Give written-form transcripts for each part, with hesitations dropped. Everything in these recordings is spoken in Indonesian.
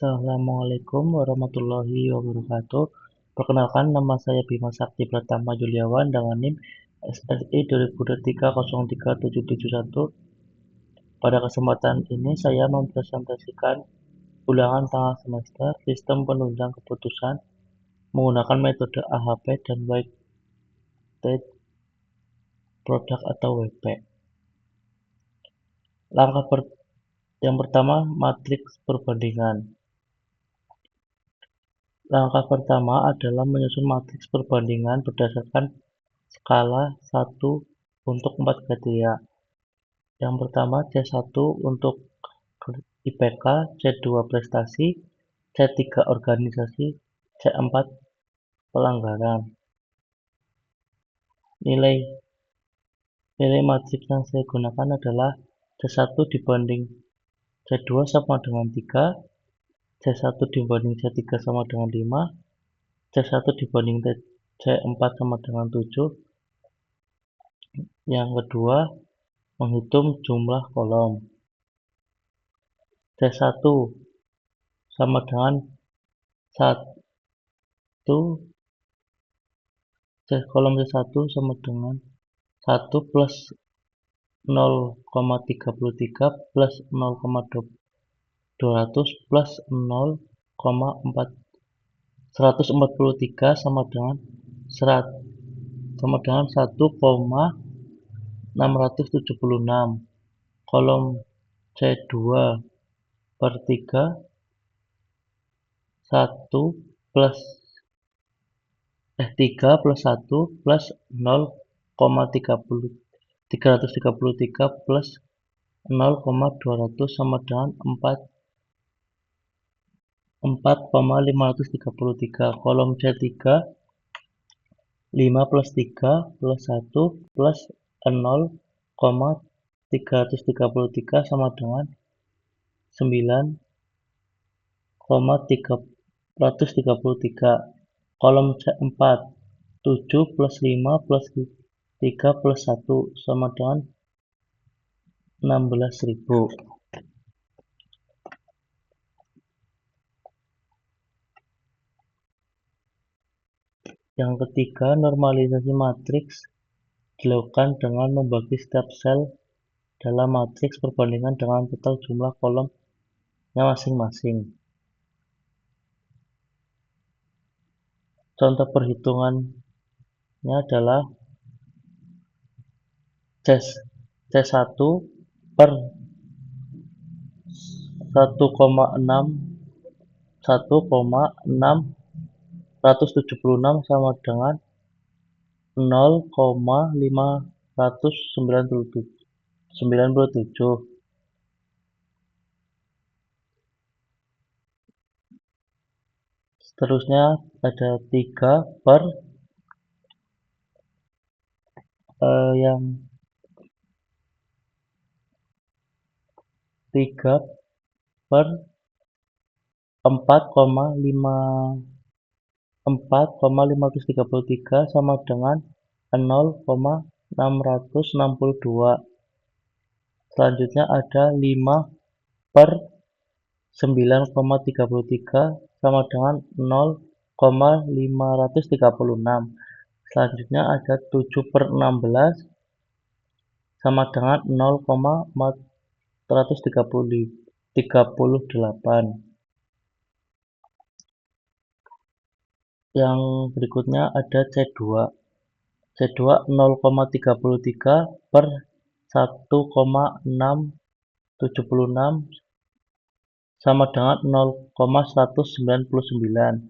Assalamualaikum warahmatullahi wabarakatuh. Perkenalkan, nama saya Bima Sakti Pratama Juliawan dengan NIM SSI 2023037771. Pada kesempatan ini saya mempresentasikan ulangan tengah semester sistem penunjang keputusan menggunakan metode AHP dan Weighted Product atau WP. Yang pertama, matriks perbandingan. Langkah pertama adalah menyusun matriks perbandingan berdasarkan skala 1 untuk 4 kriteria. Yang pertama C1 untuk IPK, C2 prestasi, C3 organisasi, C4 pelanggaran. Nilai matriks yang saya gunakan adalah C1 dibanding C2 sama dengan 3, C1 dibanding C3 sama dengan 5, C1 dibanding C4 sama dengan 7. Yang kedua, menghitung jumlah kolom. C1 sama dengan 1, kolom C1 sama dengan 1 plus 0,33 plus 0,200 plus 143 sama dengan 1,676. Kolom C2 per 3 3 plus 1 plus 0,333 plus 0,200 sama dengan 4,533. Kolom C3 5 plus 3 plus 1 plus 0,333 sama dengan 9,333. Kolom C4 7 plus 5 plus 3 plus 1 sama dengan 16.000. Yang ketiga, normalisasi matriks dilakukan dengan membagi setiap sel dalam matriks perbandingan dengan total jumlah kolomnya masing-masing. Contoh perhitungannya adalah C1 per 1,676 sama dengan 0,597. Seterusnya ada 3 per yang 3 per 4,533 sama dengan 0,662. Selanjutnya ada 5 per 9,33 sama dengan 0,536. Selanjutnya ada 7 per 16 sama dengan 0,438. Yang berikutnya ada C2. C2 0,33 per 1,676 sama dengan 0,199.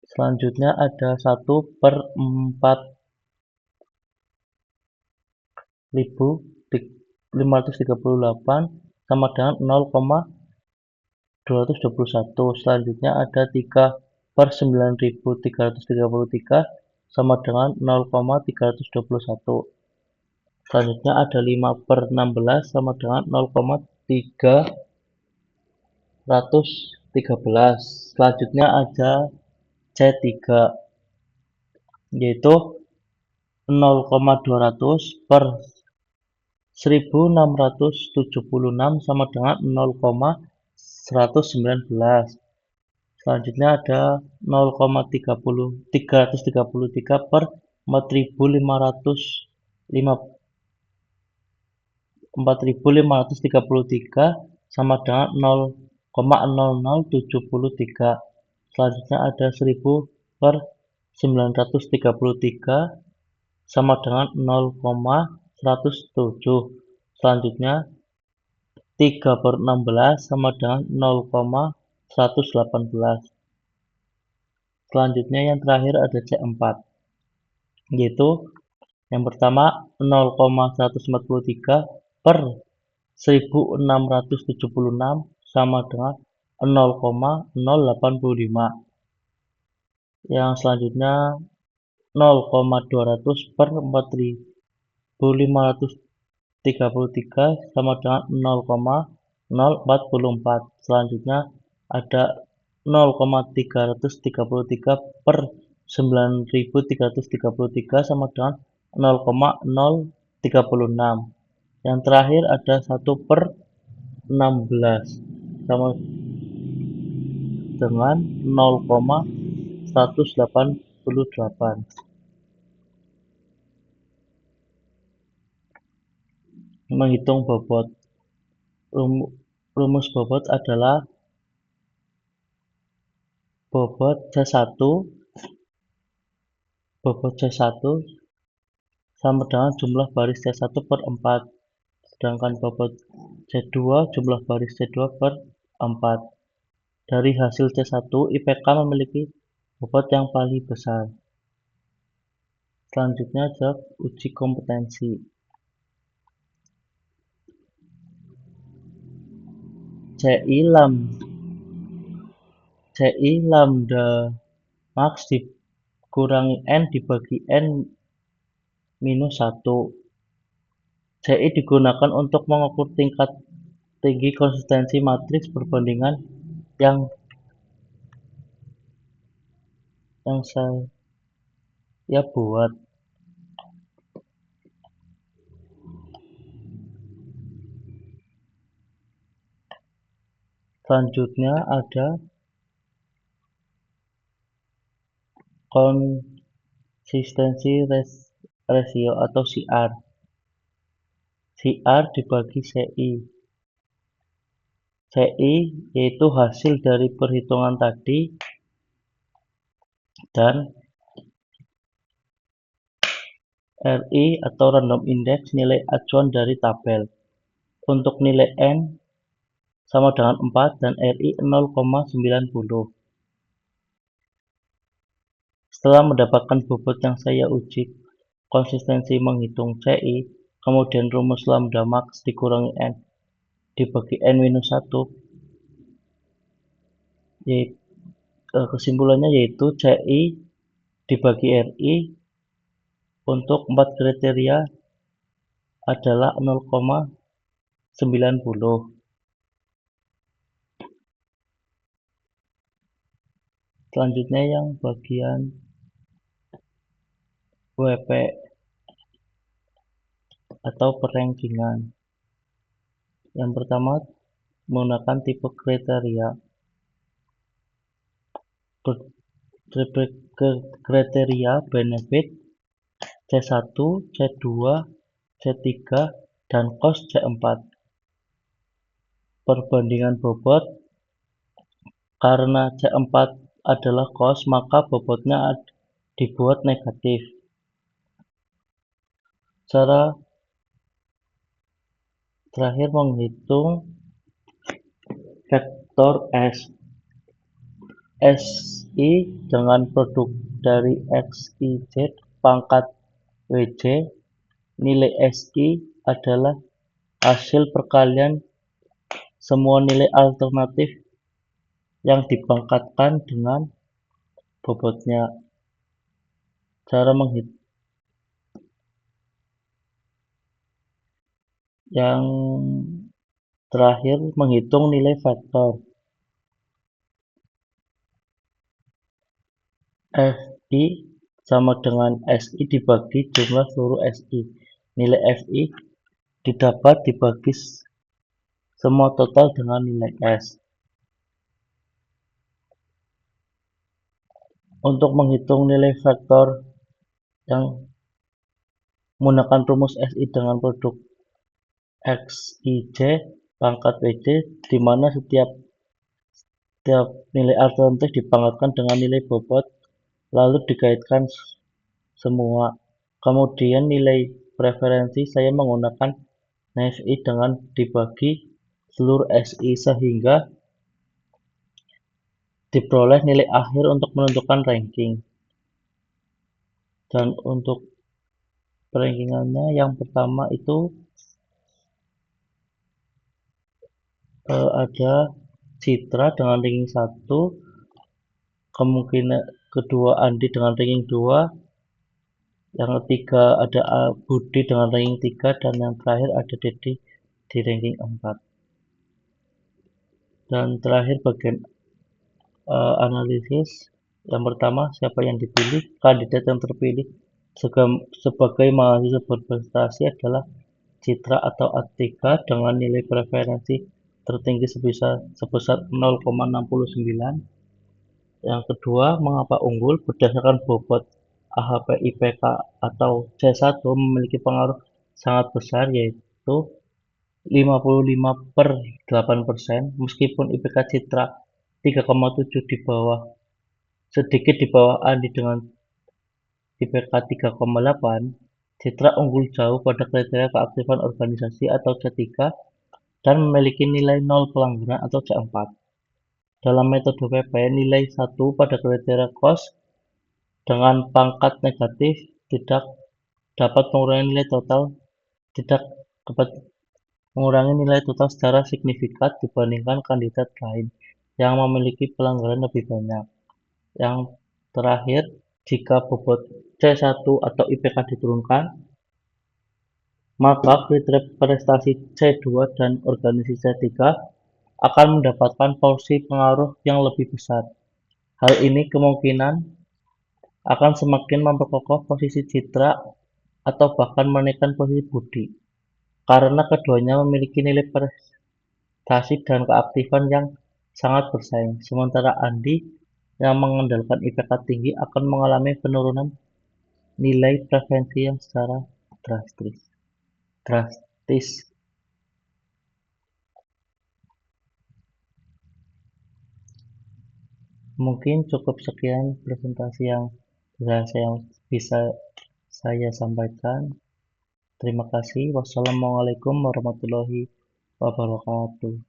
Selanjutnya ada 1 per 4.538 sama dengan 0,221. Selanjutnya ada 3 per 9.333 sama dengan 0,321. Selanjutnya ada 5 per 16 sama dengan 0,313. Selanjutnya ada C3 yaitu 0,200 per 1676 sama dengan 119. Selanjutnya ada 0,333 per 4.533 sama dengan 0,0073. Selanjutnya ada 1000 per 933 sama dengan 0,107. Selanjutnya 3 per 16 sama dengan 0,118. Selanjutnya yang terakhir ada C4, yaitu yang pertama 0,143 per 1676 sama dengan 0,085. Yang selanjutnya 0,200 per 4.533 sama dengan 0,044. Selanjutnya ada 0,333 per 9.333 sama dengan 0,036. Yang terakhir ada 1 per 16 sama dengan 0,188. Menghitung bobot. Rumus bobot adalah bobot C1 sama dengan jumlah baris C1 per 4, sedangkan bobot C2 jumlah baris C2 per 4. Dari hasil C1, IPK memiliki bobot yang paling besar. Selanjutnya jawab uji kompetensi. CI lambda max dikurangi N dibagi N minus 1. CI digunakan untuk mengukur tingkat tinggi konsistensi matriks perbandingan yang saya buat. Selanjutnya ada konsistensi rasio atau CR. CR dibagi CI. CI yaitu hasil dari perhitungan tadi dan RI atau random index nilai acuan dari tabel. Untuk nilai N sama dengan 4 dan RI 0,90. Setelah mendapatkan bobot yang saya uji konsistensi menghitung CI, kemudian rumus lambda max dikurangi N dibagi N-1, kesimpulannya yaitu CI dibagi RI untuk 4 kriteria adalah 0,90. Selanjutnya yang bagian WP atau perankingan. Yang pertama menggunakan tipe kriteria. Kriteria benefit C1, C2, C3, dan cost C4. Perbandingan bobot, karena C4 adalah cost, maka bobotnya dibuat negatif. Cara terakhir menghitung vektor S. SI dengan produk dari XIZ pangkat WJ. Nilai SI adalah hasil perkalian semua nilai alternatif yang dipangkatkan dengan bobotnya. Cara menghitung yang terakhir menghitung nilai vektor. FI sama dengan SI dibagi jumlah seluruh SI. Nilai FI didapat dibagi semua total dengan nilai S. Untuk menghitung nilai vektor yang menggunakan rumus SI dengan produk XIJ pangkat WJ, di mana setiap nilai alternatif dipangkatkan dengan nilai bobot, lalu dikaitkan semua. Kemudian nilai preferensi saya menggunakan SI dengan dibagi seluruh SI sehingga diperoleh nilai akhir untuk menentukan ranking. Dan untuk rankingannya yang pertama itu ada Citra dengan ranking 1, kemungkinan kedua Andi dengan ranking 2, yang ketiga ada Budi dengan ranking 3, dan yang terakhir ada Dedi di ranking 4. Dan terakhir bagian analisis. Yang pertama, siapa yang dipilih? Kandidat yang terpilih sebagai mahasiswa berprestasi adalah Citra atau Atika dengan nilai preferensi tertinggi sebesar 0,69. Yang kedua, mengapa unggul? Berdasarkan bobot AHP IPK atau C1 memiliki pengaruh sangat besar, yaitu 55/8%, meskipun IPK Citra 3,7 sedikit di bawah Andi dengan IPK 3,8. Citra unggul jauh pada kriteria keaktifan organisasi atau C3 dan memiliki nilai 0 pelanggaran atau C4. Dalam metode PP, nilai 1 pada kriteria COS dengan pangkat negatif tidak dapat mengurangi nilai total tidak dapat mengurangi nilai total secara signifikan dibandingkan kandidat lain yang memiliki pelanggaran lebih banyak. Yang terakhir, jika bobot C1 atau IPK diturunkan, maka kriteria prestasi C2 dan organisasi C3 akan mendapatkan porsi pengaruh yang lebih besar. Hal ini kemungkinan akan semakin memperkokoh posisi Citra atau bahkan menaikkan posisi Budi, karena keduanya memiliki nilai prestasi dan keaktifan yang sangat bersaing. Sementara Andi yang mengandalkan IPK tinggi akan mengalami penurunan nilai preferensi yang secara drastis. Mungkin cukup sekian presentasi yang bisa saya sampaikan. Terima kasih. Wassalamualaikum warahmatullahi wabarakatuh.